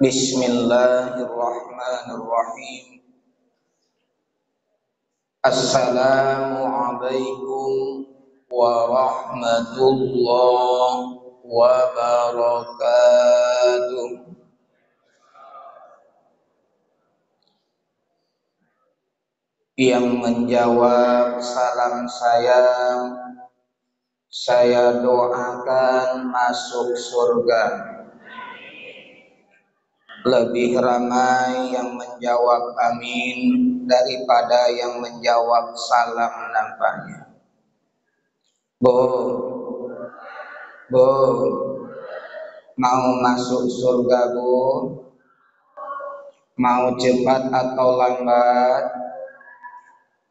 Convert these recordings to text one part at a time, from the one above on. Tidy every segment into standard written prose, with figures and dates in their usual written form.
Bismillahirrahmanirrahim. Assalamualaikum warahmatullahi wabarakatuh. Yang menjawab salam saya doakan masuk surga. Lebih ramai yang menjawab amin daripada yang menjawab salam nampaknya. Bu, mau masuk surga bu? Mau cepat atau lambat?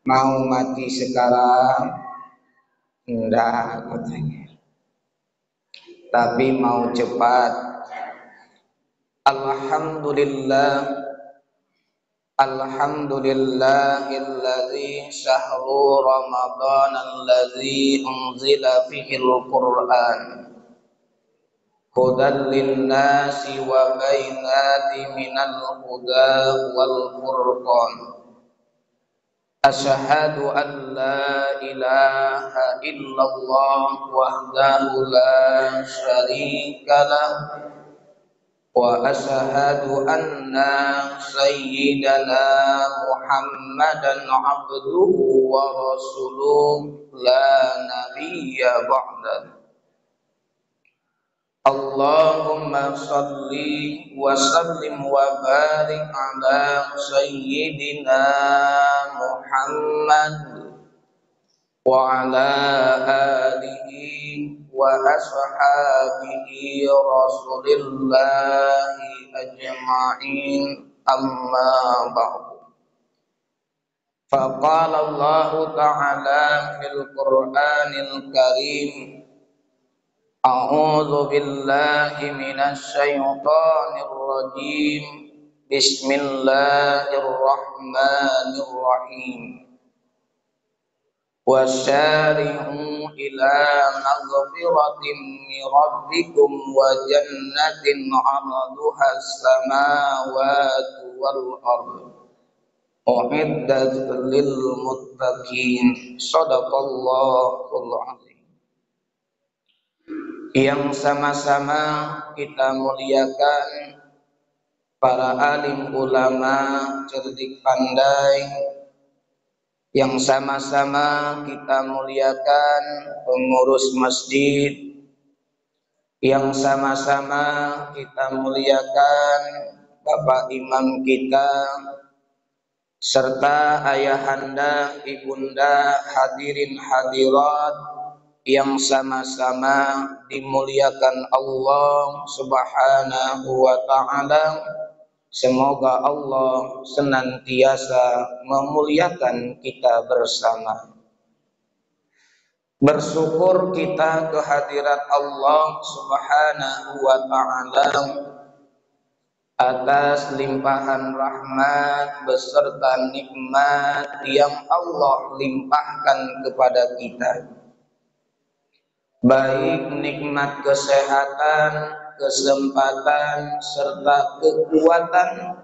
Mau mati sekarang? Enggak katanya. Tapi mau cepat. Alhamdulillahilladzi syahru Ramadan alladzi unzila fihil Qur'an hudan linnasi wa bainatin minal huda wal furqan. Asyhadu an la ilaha illallah wahdahu la syarikalah wa asyhadu anna sayyidana Muhammadan abduhu wa rasuluhu la nabiyya ba'dah. Allahumma salli wa sallim wa barik ala sayyidina Muhammad wa ala alihi wa ashabihi rasulillahi ajma'in, amma ba'du. Faqala Allah ta'ala fil Qur'anil Karim, a'udzu billahi minasy syaithanir rajim, bismillahirrahmanirrahim. Wasyari'u ila maghfiratin min rabbikum wa jannatin 'arduha as-samawati wal ardu u'iddat lil muttaqin. Shadaqallahul azim. Yang sama-sama kita muliakan para alim ulama cerdik pandai, yang sama-sama kita muliakan pengurus masjid, yang sama-sama kita muliakan Bapak Imam kita, serta ayahanda, ibunda, hadirin hadirat yang sama-sama dimuliakan Allah Subhanahu wa ta'ala. Semoga Allah senantiasa memuliakan kita bersama. Bersyukur kita kehadirat Allah Subhanahu wa ta'ala atas limpahan rahmat beserta nikmat yang Allah limpahkan kepada kita. Baik nikmat kesehatan, kesempatan, serta kekuatan,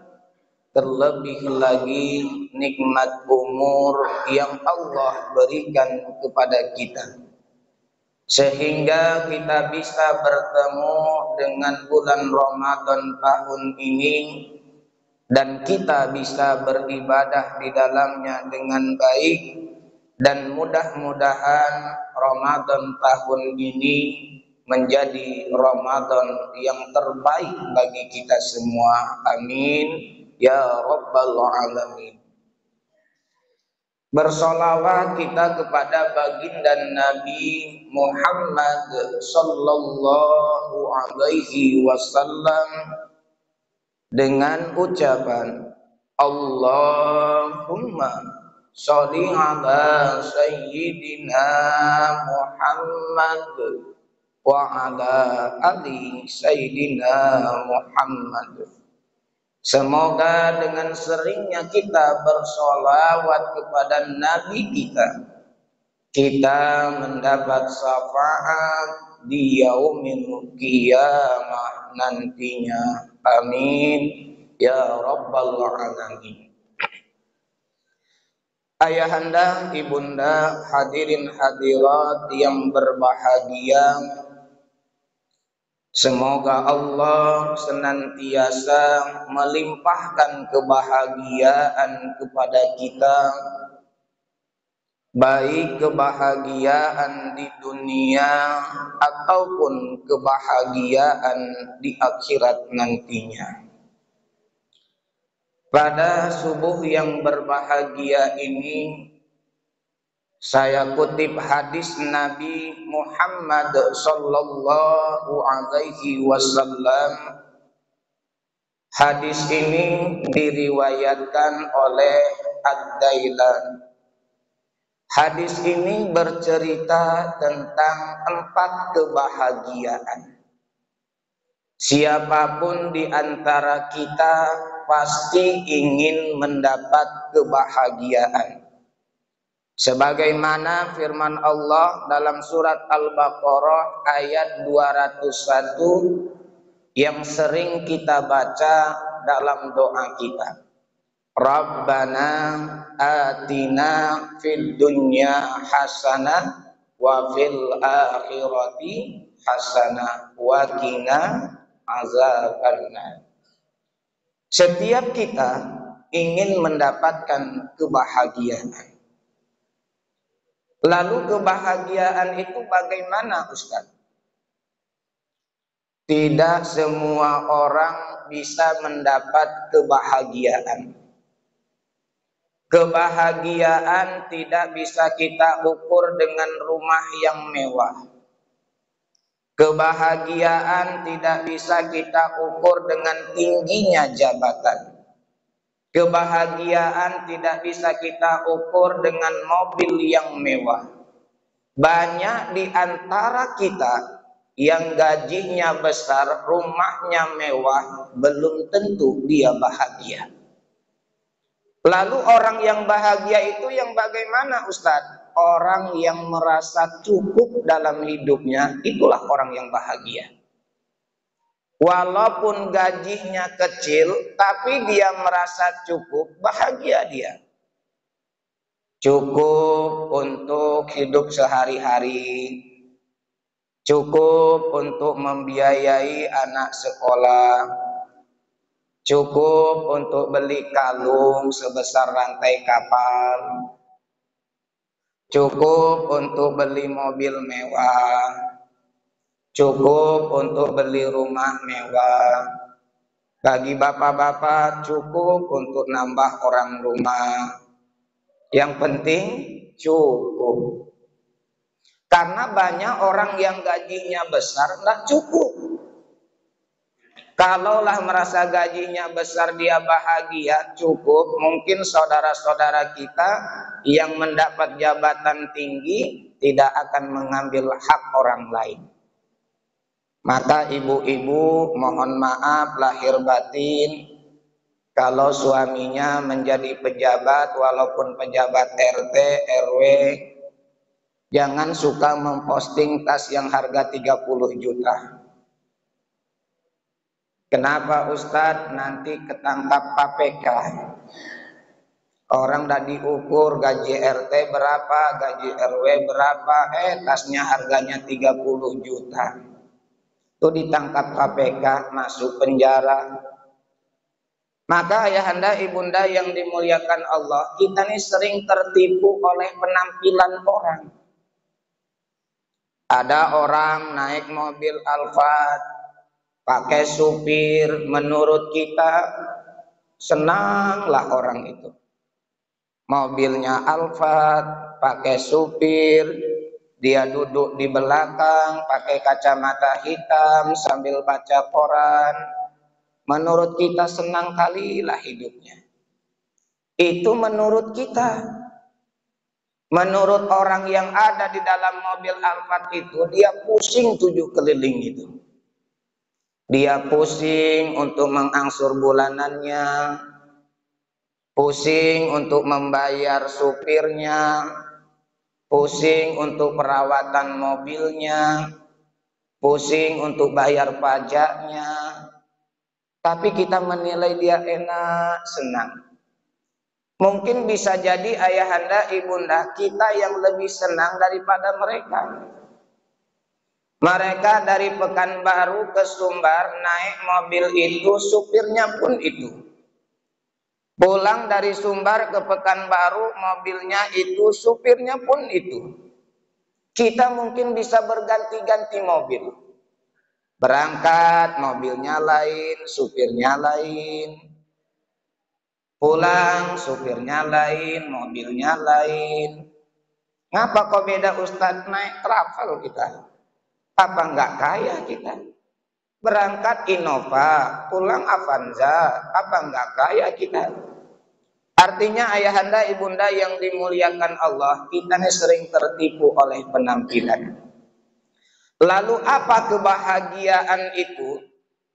terlebih lagi nikmat umur yang Allah berikan kepada kita, sehingga kita bisa bertemu dengan bulan Ramadan tahun ini dan kita bisa beribadah di dalamnya dengan baik, dan mudah-mudahan Ramadan tahun ini menjadi Ramadan yang terbaik bagi kita semua. Amin ya rabbal alamin. Bersolawat kita kepada baginda Nabi Muhammad sallallahu alaihi wasallam dengan ucapan Allahumma sholli ala sayyidina Muhammad wa ala ali sayyidina Muhammad. Semoga dengan seringnya kita bersolawat kepada Nabi kita mendapat syafaat di yaumil qiyamah nantinya. Amin ya rabbal alamin. Ayahanda, ibunda, hadirin hadirat yang berbahagia, semoga Allah senantiasa melimpahkan kebahagiaan kepada kita, baik kebahagiaan di dunia ataupun kebahagiaan di akhirat nantinya. Pada subuh yang berbahagia ini, saya kutip hadis Nabi Muhammad sallallahu alaihi wasallam. Hadis ini diriwayatkan oleh Ad-Dailan. Hadis ini bercerita tentang 4 kebahagiaan. Siapapun di antara kita pasti ingin mendapat kebahagiaan. Sebagaimana firman Allah dalam surat Al-Baqarah ayat 201 yang sering kita baca dalam doa kita. Rabbana atina fid dunya hasanah wa fil akhirati hasanah wa qina azabannar. Setiap kita ingin mendapatkan kebahagiaan. Lalu kebahagiaan itu bagaimana, Ustaz? Tidak semua orang bisa mendapat kebahagiaan. Kebahagiaan tidak bisa kita ukur dengan rumah yang mewah. Kebahagiaan tidak bisa kita ukur dengan tingginya jabatan. Kebahagiaan tidak bisa kita ukur dengan mobil yang mewah. Banyak di antara kita yang gajinya besar, rumahnya mewah, belum tentu dia bahagia. Lalu orang yang bahagia itu yang bagaimana, Ustadz? Orang yang merasa cukup dalam hidupnya, itulah orang yang bahagia. Walaupun gajinya kecil, tapi dia merasa cukup, bahagia dia. Cukup untuk hidup sehari-hari, cukup untuk membiayai anak sekolah, cukup untuk beli kalung sebesar rantai kapal, cukup untuk beli mobil mewah, cukup untuk beli rumah mewah. Bagi bapak-bapak cukup untuk nambah orang rumah. Yang penting cukup. Karena banyak orang yang gajinya besar nggak cukup. Kalaulah merasa gajinya besar dia bahagia, cukup, mungkin saudara-saudara kita yang mendapat jabatan tinggi tidak akan mengambil hak orang lain. Maka ibu-ibu mohon maaf lahir batin, kalau suaminya menjadi pejabat walaupun pejabat RT, RW, jangan suka memposting tas yang harga 30 juta. Kenapa Ustadz? Nanti ketangkap KPK. Orang dah diukur gaji RT berapa, gaji RW berapa, tasnya harganya 30 juta. Itu ditangkap KPK, masuk penjara. Maka ayahanda, ibunda yang dimuliakan Allah, kita ini sering tertipu oleh penampilan orang. Ada orang naik mobil Alphard, pakai supir, menurut kita senanglah orang itu. Mobilnya Alphard, pakai supir, dia duduk di belakang, pakai kacamata hitam sambil baca koran. Menurut kita senang kalilah hidupnya. Itu menurut kita. Menurut orang yang ada di dalam mobil Alphard itu, dia pusing 7 keliling itu. Dia pusing untuk mengangsur bulanannya, pusing untuk membayar supirnya, pusing untuk perawatan mobilnya, pusing untuk bayar pajaknya. tapi kita menilai dia enak, senang. Mungkin bisa jadi ayahanda, ibunda kita yang lebih senang daripada mereka. Mereka dari Pekanbaru ke Sumbar naik mobil itu, supirnya pun itu. Pulang dari Sumbar ke Pekanbaru, mobilnya itu, supirnya pun itu. Kita mungkin bisa berganti-ganti mobil. Berangkat, mobilnya lain, supirnya lain. Pulang, supirnya lain, mobilnya lain. Ngapa kok beda Ustadz? Naik travel kita. Apa enggak kaya kita? Berangkat Innova, pulang Avanza. Apa enggak kaya kita? Artinya ayahanda, ibunda yang dimuliakan Allah, kita sering tertipu oleh penampilan. Lalu apa kebahagiaan itu?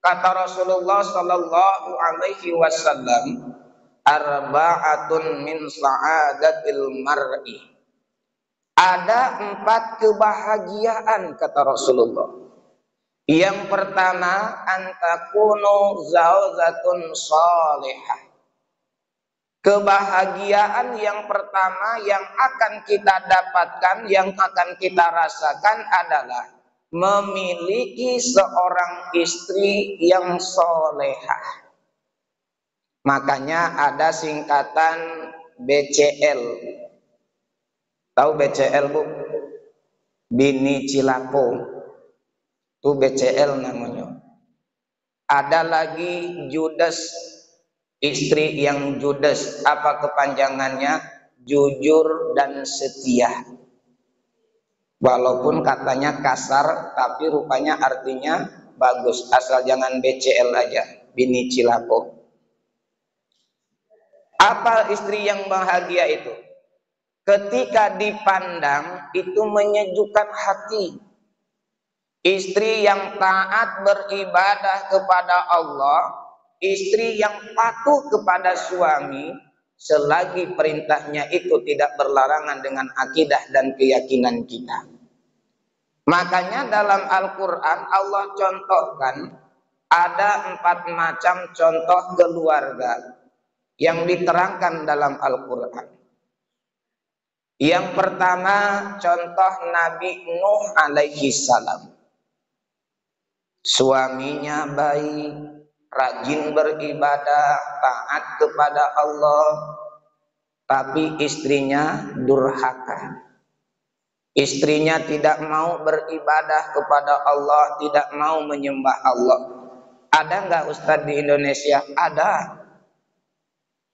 Kata Rasulullah Sallallahu Alaihi Wasallam, arba'atun min sa'adatil mar'i. Ada 4 kebahagiaan kata Rasulullah. Yang pertama, antakunu zauzatun salihah. Kebahagiaan yang pertama yang akan kita dapatkan, yang akan kita rasakan adalah memiliki seorang istri yang solehah. Makanya ada singkatan BCL. Tahu BCL, Bu? Bini Cilako. Itu BCL namanya. Ada lagi Judes, istri yang judes. Apa kepanjangannya? Jujur dan setia. Walaupun katanya kasar, tapi rupanya artinya bagus. Asal jangan BCL aja, Bini Cilako. Apa istri yang bahagia itu? Ketika dipandang itu menyejukkan hati. Istri yang taat beribadah kepada Allah, istri yang patuh kepada suami, selagi perintahnya itu tidak berlarangan dengan akidah dan keyakinan kita. Makanya dalam Al-Quran Allah contohkan ada 4 macam contoh keluarga yang diterangkan dalam Al-Quran. Yang pertama contoh Nabi Nuh alaihi salam. Suaminya baik, rajin beribadah, taat kepada Allah, tapi istrinya durhaka. Istrinya tidak mau beribadah kepada Allah, tidak mau menyembah Allah. Ada nggak Ustadz di Indonesia? Ada.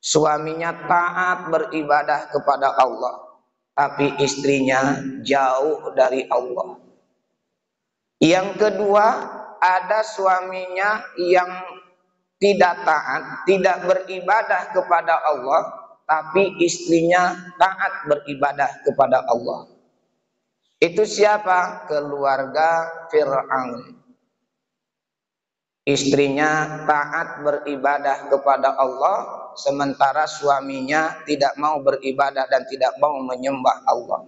Suaminya taat beribadah kepada Allah, tapi istrinya jauh dari Allah. Yang kedua, ada suaminya yang tidak taat, tidak beribadah kepada Allah, tapi istrinya taat beribadah kepada Allah. Itu siapa? Keluarga Fir'aun. Istrinya taat beribadah kepada Allah, sementara suaminya tidak mau beribadah dan tidak mau menyembah Allah.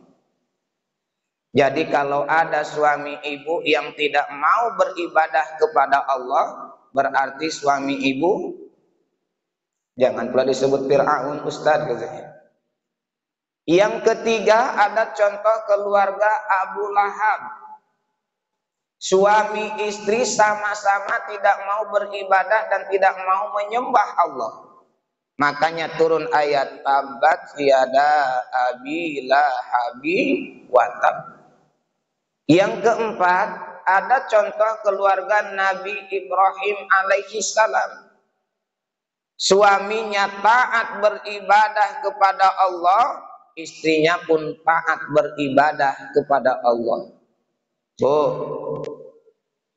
Jadi kalau ada suami ibu yang tidak mau beribadah kepada Allah, berarti suami ibu jangan pula disebut Fir'aun, Ustaz katanya. Yang ketiga ada contoh keluarga Abu Lahab. Suami istri sama-sama tidak mau beribadah dan tidak mau menyembah Allah. Makanya turun ayat tabat yada abi lahabi watab. Yang keempat ada contoh keluarga Nabi Ibrahim alaihi salam. Suaminya taat beribadah kepada Allah, istrinya pun taat beribadah kepada Allah. Bu,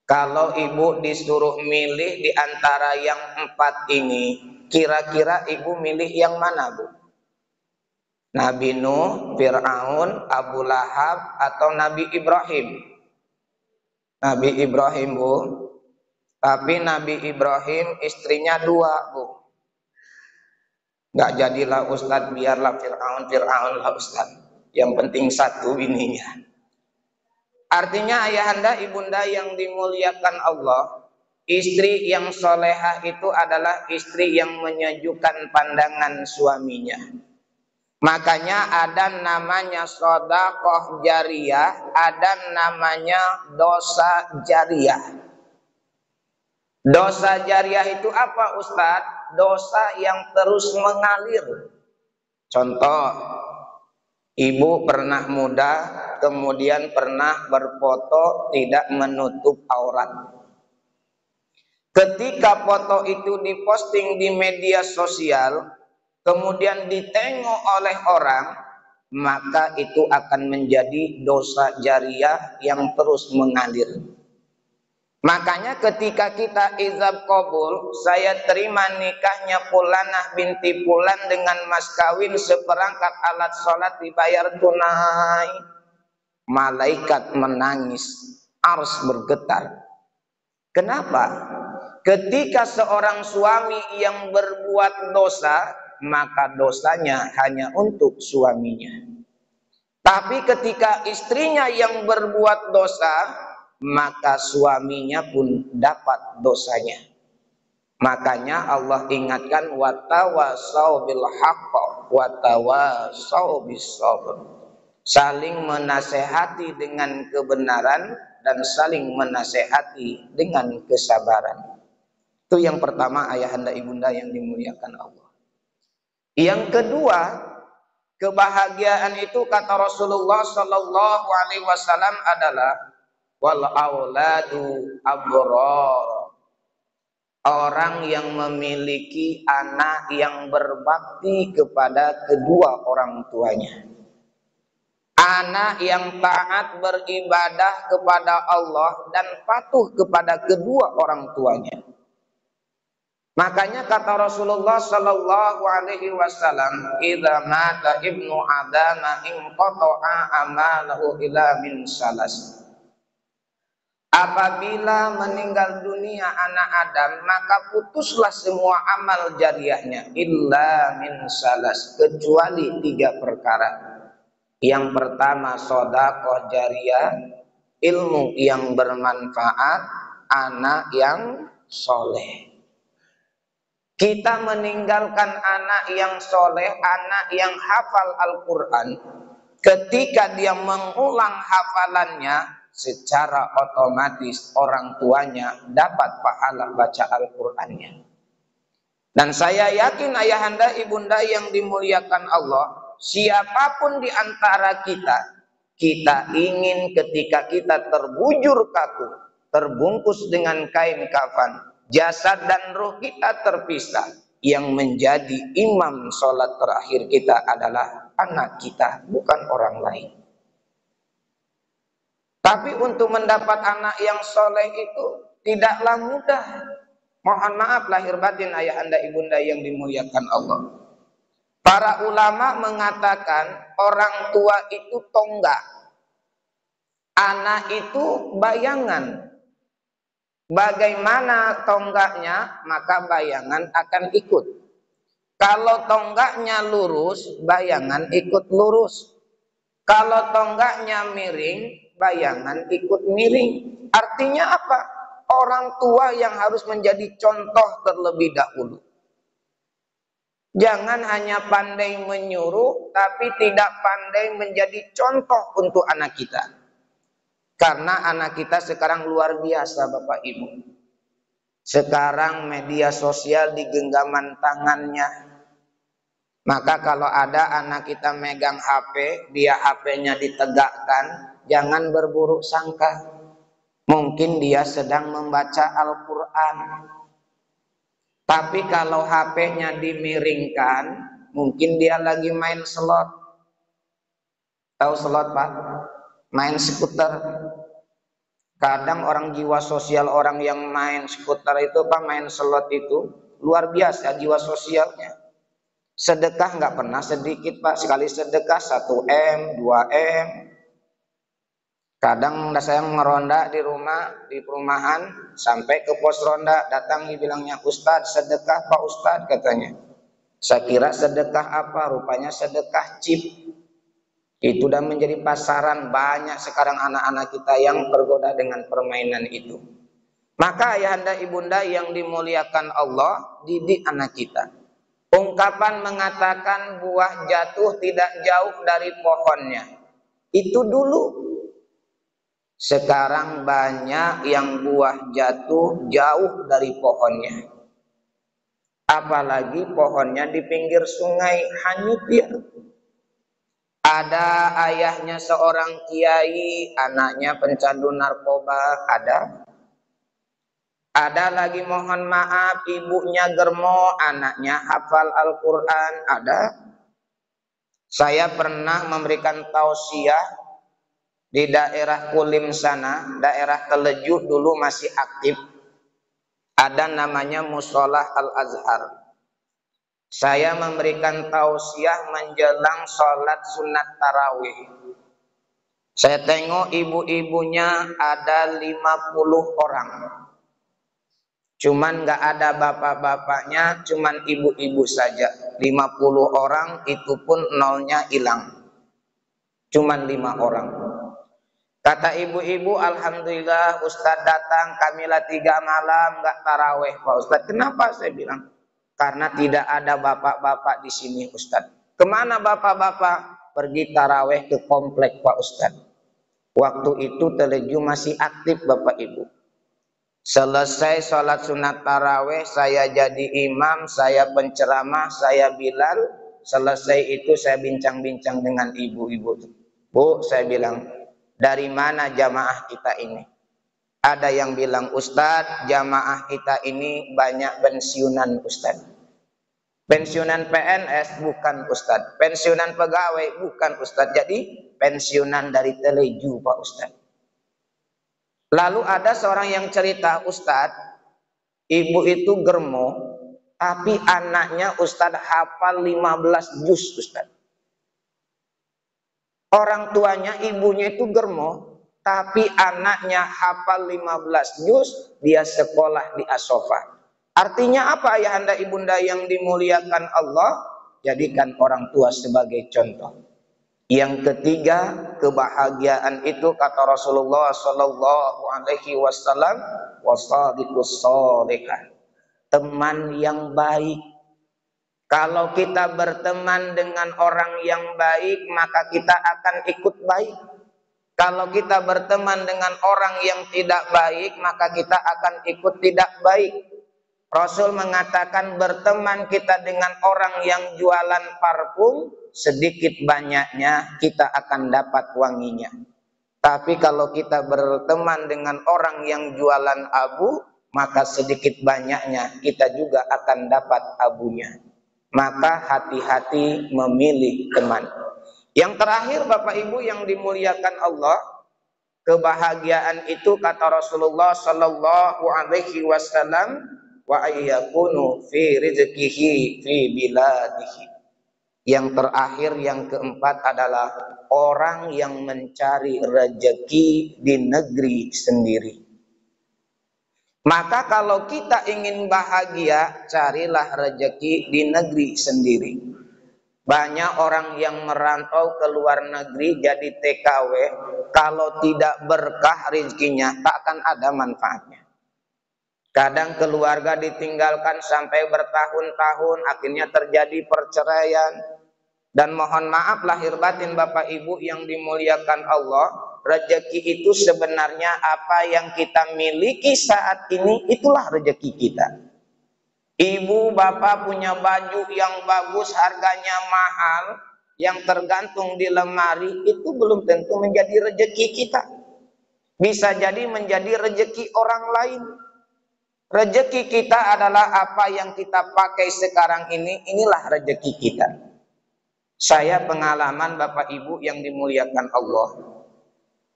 kalau ibu disuruh milih di antara yang 4 ini, kira-kira ibu milih yang mana, Bu? Nabi Nuh, Fir'aun, Abu Lahab, atau Nabi Ibrahim? Nabi Ibrahim, Bu. Tapi Nabi Ibrahim istrinya 2, Bu. Nggak jadilah Ustadz, biarlah Fir'aun lah Ustadz. Yang penting 1 bininya. Artinya ayahanda, ibunda yang dimuliakan Allah, Istri yang solehah itu adalah istri yang menyejukkan pandangan suaminya. Makanya ada namanya sedekah jariyah, ada namanya dosa jariyah. Dosa jariyah itu apa Ustadz? Dosa yang terus mengalir. Contoh, ibu pernah muda, kemudian pernah berfoto tidak menutup aurat. Ketika foto itu diposting di media sosial, kemudian ditengok oleh orang, maka itu akan menjadi dosa jariyah yang terus mengalir. Makanya ketika kita izab qabul, saya terima nikahnya Fulanah binti Fulan dengan mas kawin seperangkat alat sholat dibayar tunai. Malaikat menangis, ars bergetar. Kenapa? Ketika seorang suami yang berbuat dosa, maka dosanya hanya untuk suaminya. Tapi ketika istrinya yang berbuat dosa, maka suaminya pun dapat dosanya. Makanya Allah ingatkan watawasau bil haqq watawasau bis sabr. Saling menasehati dengan kebenaran dan saling menasehati dengan kesabaran. Itu yang pertama, ayahanda ibunda yang dimuliakan Allah. Yang kedua, kebahagiaan itu kata Rasulullah Sallallahu Alaihi Wasallam adalah wal auladu abrar. Orang yang memiliki anak yang berbakti kepada kedua orang tuanya. Anak yang taat beribadah kepada Allah dan patuh kepada kedua orang tuanya. Makanya kata Rasulullah sallallahu alaihi wasallam, "Idza mata ibnu Adama inqata'a amaluhu ila min salas." Apabila meninggal dunia anak Adam, maka putuslah semua amal jariyahnya illa min salas, kecuali 3 perkara. Yang pertama sedekah jariyah, ilmu yang bermanfaat, anak yang soleh. Kita meninggalkan anak yang soleh, anak yang hafal Al-Quran. Ketika dia mengulang hafalannya, secara otomatis orang tuanya dapat pahala baca Al-Qurannya. Dan saya yakin ayahanda ibunda yang dimuliakan Allah, siapapun di antara kita ingin ketika kita terbujur kaku, terbungkus dengan kain kafan, jasad dan ruh kita terpisah, yang menjadi imam sholat terakhir kita adalah anak kita, bukan orang lain. Tapi untuk mendapat anak yang soleh itu tidaklah mudah. Mohon maaf lahir batin ayahanda ibunda yang dimuliakan Allah. Para ulama mengatakan orang tua itu tonggak, anak itu bayangan. Bagaimana tonggaknya, maka bayangan akan ikut. Kalau tonggaknya lurus, bayangan ikut lurus. Kalau tonggaknya miring, bayangan ikut miring. Artinya apa? Orang tua yang harus menjadi contoh terlebih dahulu. Jangan hanya pandai menyuruh, tapi tidak pandai menjadi contoh untuk anak kita. Karena anak kita sekarang luar biasa Bapak Ibu. Sekarang media sosial di genggaman tangannya. Maka kalau ada anak kita megang HP, dia HP-nya ditegakkan, jangan berburuk sangka. Mungkin dia sedang membaca Al-Quran. Tapi kalau HP-nya dimiringkan, mungkin dia lagi main slot. Tahu slot Pak? Main skuter. Kadang orang jiwa sosial, orang yang main skuter itu Pak, main slot itu luar biasa jiwa sosialnya. Sedekah nggak pernah sedikit Pak. Sekali sedekah 1 M, 2 M. Kadang saya ngeronda di rumah, di perumahan, sampai ke pos ronda, datang dibilangnya, "Ustadz, sedekah Pak Ustadz," katanya. Saya kira sedekah apa? Rupanya sedekah chip. Itu udah menjadi pasaran, banyak sekarang anak-anak kita yang tergoda dengan permainan itu. Maka ayahanda ibunda yang dimuliakan Allah, didik anak kita. Ungkapan mengatakan buah jatuh tidak jauh dari pohonnya, itu dulu. Sekarang banyak yang buah jatuh jauh dari pohonnya. Apalagi pohonnya di pinggir sungai, hanyut dia. Ada ayahnya seorang kiai, anaknya pencandu narkoba, ada. Ada lagi mohon maaf, ibunya germo, anaknya hafal Al-Quran, ada. Saya pernah memberikan tausiah di daerah Kulim sana, daerah Teleju dulu masih aktif. Ada namanya Musolah Al-Azhar. Saya memberikan tausiah menjelang sholat sunat tarawih. Saya tengok ibu-ibunya ada 50 orang. Cuman nggak ada bapak-bapaknya, cuman ibu-ibu saja. 50 orang itu pun nolnya hilang. Cuman 5 orang. Kata ibu-ibu, alhamdulillah Ustadz datang, kamilah 3 malam nggak taraweh Pak Ustadz. Kenapa? Saya bilang, karena tidak ada bapak-bapak di sini Ustadz. Kemana bapak-bapak? Pergi taraweh ke komplek Pak Ustadz. Waktu itu Teleju masih aktif Bapak Ibu. Selesai sholat sunat taraweh, saya jadi imam, saya penceramah, saya Bilal. Selesai itu saya bincang-bincang dengan ibu-ibu. Bu, saya bilang, dari mana jamaah kita ini? Ada yang bilang, Ustadz, jamaah kita ini banyak pensiunan Ustadz. Pensiunan PNS bukan Ustadz. Pensiunan pegawai bukan Ustadz. Jadi pensiunan dari Teleju Pak Ustadz. Lalu ada seorang yang cerita, Ustadz, ibu itu germo, tapi anaknya Ustadz hafal 15 juz Ustadz. Orang tuanya, ibunya itu germo, tapi anaknya hafal 15 juz, dia sekolah di As-Sofa. Artinya apa ayahanda ibunda yang dimuliakan Allah? Jadikan orang tua sebagai contoh. Yang ketiga, kebahagiaan itu kata Rasulullah sallallahu alaihi wasallam, wasadiqus shalihan. Teman yang baik. Kalau kita berteman dengan orang yang baik, maka kita akan ikut baik. Kalau kita berteman dengan orang yang tidak baik, maka kita akan ikut tidak baik. Rasul mengatakan berteman kita dengan orang yang jualan parfum, sedikit banyaknya kita akan dapat wanginya. Tapi kalau kita berteman dengan orang yang jualan abu, maka sedikit banyaknya kita juga akan dapat abunya. Maka hati-hati memilih teman. Yang terakhir Bapak Ibu yang dimuliakan Allah, kebahagiaan itu kata Rasulullah sallallahu alaihi wasallam, wa ayyakunu fi rizqihi fi biladihi. Yang terakhir, yang keempat adalah orang yang mencari rezeki di negeri sendiri. Maka kalau kita ingin bahagia, carilah rezeki di negeri sendiri. Banyak orang yang merantau ke luar negeri jadi TKW, kalau tidak berkah rezekinya tak akan ada manfaatnya. Kadang keluarga ditinggalkan sampai bertahun-tahun, akhirnya terjadi perceraian. Dan mohon maaf lahir batin Bapak Ibu yang dimuliakan Allah, rezeki itu sebenarnya apa yang kita miliki saat ini, itulah rezeki kita. Ibu bapak punya baju yang bagus, harganya mahal, yang tergantung di lemari, itu belum tentu menjadi rezeki kita. Bisa jadi menjadi rezeki orang lain. Rezeki kita adalah apa yang kita pakai sekarang ini, inilah rezeki kita. Saya pengalaman Bapak Ibu yang dimuliakan Allah.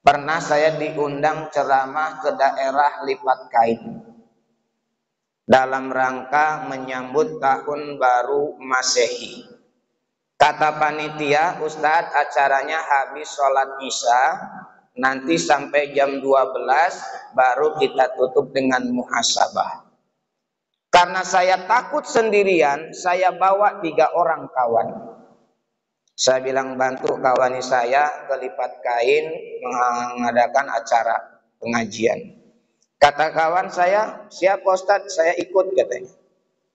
Pernah saya diundang ceramah ke daerah Lipat Kain. Dalam rangka menyambut tahun baru Masehi. Kata panitia, Ustadz acaranya habis sholat Isya, nanti sampai jam 12 baru kita tutup dengan muhasabah. Karena saya takut sendirian, saya bawa 3 orang kawan. Saya bilang bantu kawan saya ke Lipat Kain mengadakan acara pengajian. Kata kawan saya, siap Ustadz, saya ikut katanya.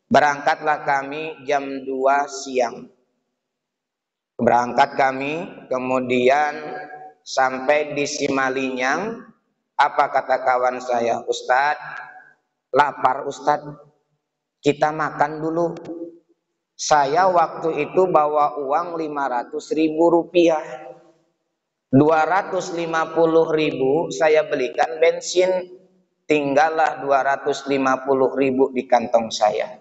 Berangkatlah kami jam 2 siang. Berangkat kami, kemudian sampai di Simalinyang. Apa kata kawan saya? Ustadz, lapar Ustadz, kita makan dulu. Saya waktu itu bawa uang 500.000 rupiah. 250.000 saya belikan bensin. Tinggallah 250.000 di kantong saya.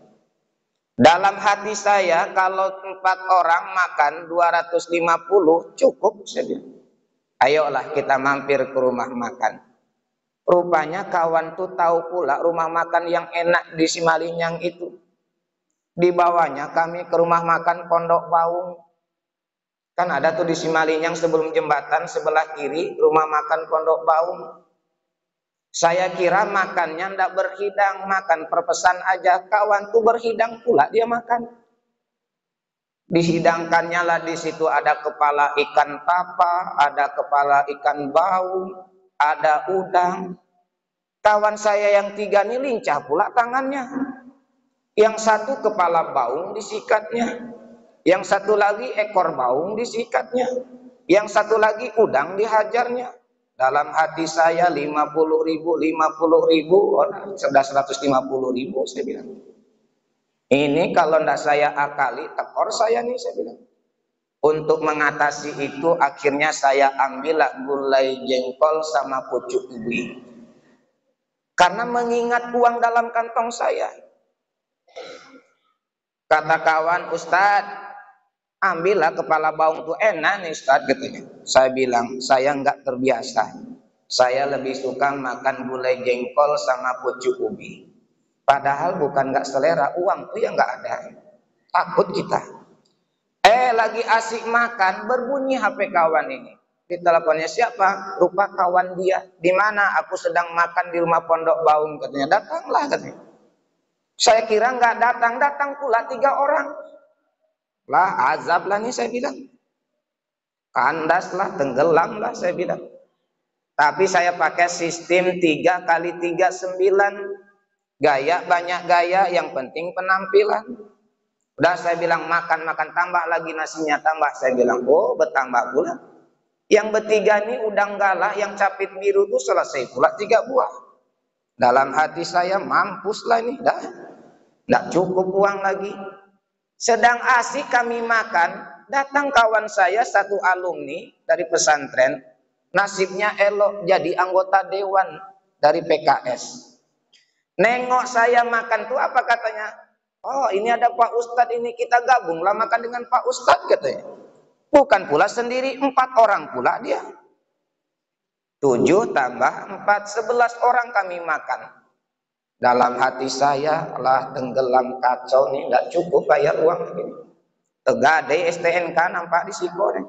Dalam hati saya, kalau 4 orang makan 250 cukup saja. Ayolah kita mampir ke rumah makan. Rupanya kawan tuh tahu pula rumah makan yang enak di Simalinyang itu. Dibawanya kami ke rumah makan Pondok Baung. Kan ada tuh di Simalinyang sebelum jembatan sebelah kiri rumah makan Pondok Baung. Saya kira makannya ndak berhidang, makan perpesan aja. Kawan tuh berhidang pula dia makan. Dihidangkannya lah di situ ada kepala ikan tapa, ada kepala ikan baung, ada udang. Kawan saya yang 3 ini lincah pula tangannya. Yang satu kepala baung disikatnya, yang satu lagi ekor baung disikatnya, yang satu lagi udang dihajarnya. Dalam hati saya 50.000, 50.000, sudah 150.000 saya bilang. Ini kalau tidak saya akali, tekor saya nih saya bilang. Untuk mengatasi itu akhirnya saya ambillah gulai jengkol sama pucuk ubi. Karena mengingat uang dalam kantong saya. Kata kawan, Ustadz, ambillah kepala baung itu enak nih Ustadz katanya. Saya bilang, saya enggak terbiasa. Saya lebih suka makan gulai jengkol sama pucuk ubi. Padahal bukan enggak selera, uang tuh ya enggak ada. Takut kita. Lagi asik makan, berbunyi HP kawan ini. Di teleponnya siapa? Rupa kawan dia. Di mana? Aku sedang makan di rumah Pondok Baung katanya. Datanglah katanya. Saya kira enggak datang, datang pula 3 orang. Lah azab lah nih saya bilang. Kandas lah, tenggelam lah saya bilang. Tapi saya pakai sistem 3 kali 3 9. Gaya banyak gaya, yang penting penampilan. Udah saya bilang makan tambah lagi nasinya tambah. Saya bilang oh bertambah pula. Yang bertiga ini udang galah yang capit biru itu selesai pula 3 buah. Dalam hati saya mampuslah ini dah. Nggak cukup uang lagi. Sedang asik kami makan, datang kawan saya satu alumni dari pesantren, nasibnya elok jadi anggota dewan dari PKS. Nengok saya makan tuh apa katanya? Oh ini ada Pak Ustadz ini, kita gabunglah makan dengan Pak Ustadz katanya. Bukan pula sendiri, 4 orang pula dia. 7 tambah 4, 11 orang kami makan. Dalam hati saya lah tenggelam kacau nih, nggak cukup bayar uang ini. Tegade STNK nampak di Siko nih.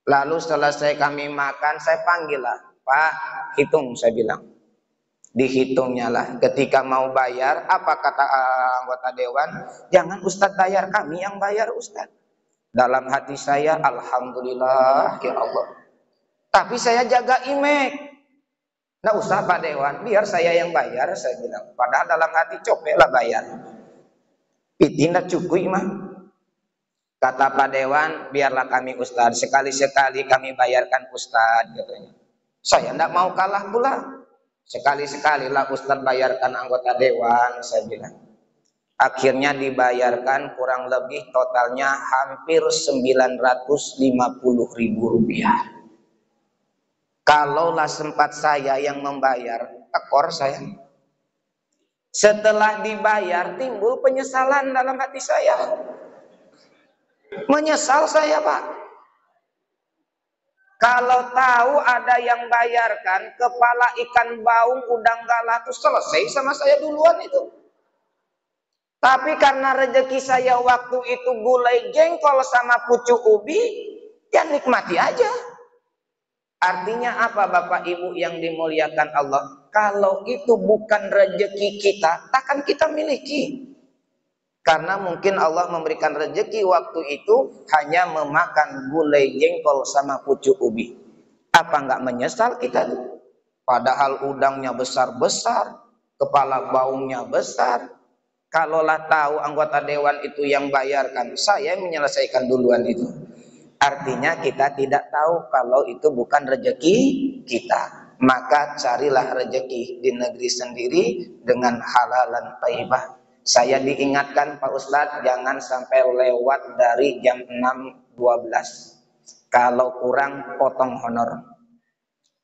Lalu selesai kami makan, saya panggil lah, Pak, hitung saya bilang. Dihitungnya lah. Ketika mau bayar, apa kata anggota dewan? Jangan Ustadz bayar, kami yang bayar Ustadz. Dalam hati saya, alhamdulillah ya Allah. Tapi saya jaga image. Nggak usah Pak Dewan, biar saya yang bayar, saya bilang. Padahal dalam hati copek lah bayar. Tidak cukup mah. Kata Pak Dewan, biarlah kami Ustadz, sekali-sekali kami bayarkan Ustadz katanya. Saya tidak mau kalah pula. Sekali-sekali lah Ustadz bayarkan anggota dewan, saya bilang. Akhirnya dibayarkan kurang lebih totalnya hampir 950.000 rupiah. Kalaulah sempat saya yang membayar, tekor saya. Setelah dibayar timbul penyesalan dalam hati saya. Menyesal saya Pak. Kalau tahu ada yang bayarkan kepala ikan baung udang galah itu selesai sama saya duluan itu. Tapi karena rezeki saya waktu itu gulai jengkol sama pucuk ubi, ya nikmati aja. Artinya apa Bapak Ibu yang dimuliakan Allah? Kalau itu bukan rezeki kita, takkan kita miliki. Karena mungkin Allah memberikan rezeki waktu itu hanya memakan gulai jengkol sama pucuk ubi. Apa enggak menyesal kita? Padahal udangnya besar-besar, kepala baungnya besar. Kalaulah tahu anggota dewan itu yang bayarkan, saya menyelesaikan duluan itu. Artinya kita tidak tahu kalau itu bukan rezeki kita. Maka carilah rezeki di negeri sendiri dengan halalan thayyibah. Saya diingatkan Pak Ustadz, jangan sampai lewat dari jam 6.12. Kalau kurang potong honor.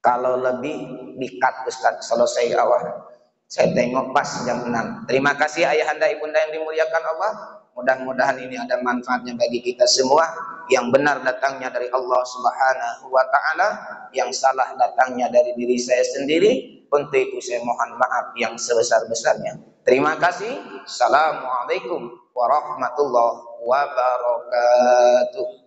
Kalau lebih di-cut Ustadz, selesai awal. Saya tengok pas jam 6. Terima kasih ayahanda ibunda yang dimuliakan Allah. Mudah-mudahan ini ada manfaatnya bagi kita semua. Yang benar datangnya dari Allah Subhanahu wa taala, yang salah datangnya dari diri saya sendiri. Untuk itu saya mohon maaf yang sebesar-besarnya. Terima kasih. Assalamualaikum warahmatullahi wabarakatuh.